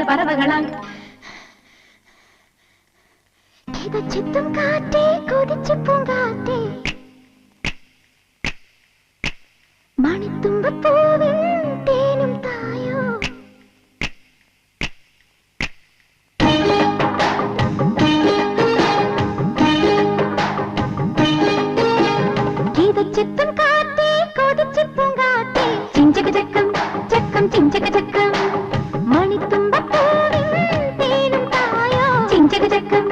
പറവകളാം ചിത്തും കാറ്റേ കൊതിച്ചു പൂങ്കാറ്റേ മണിത്തുമ്പപ്പൂവിൻ തേനും തായോ ചിത്തും കാറ്റേ കൊതിച്ചു പൂങ്കാറ്റേ ചിഞ്ചക ചക്കം ചക്കം ചിഞ്ചക ചക്കം മണിത്തുമ്പപ്പൂവിൻ തേനും തായോ ചിഞ്ചക ചക്കം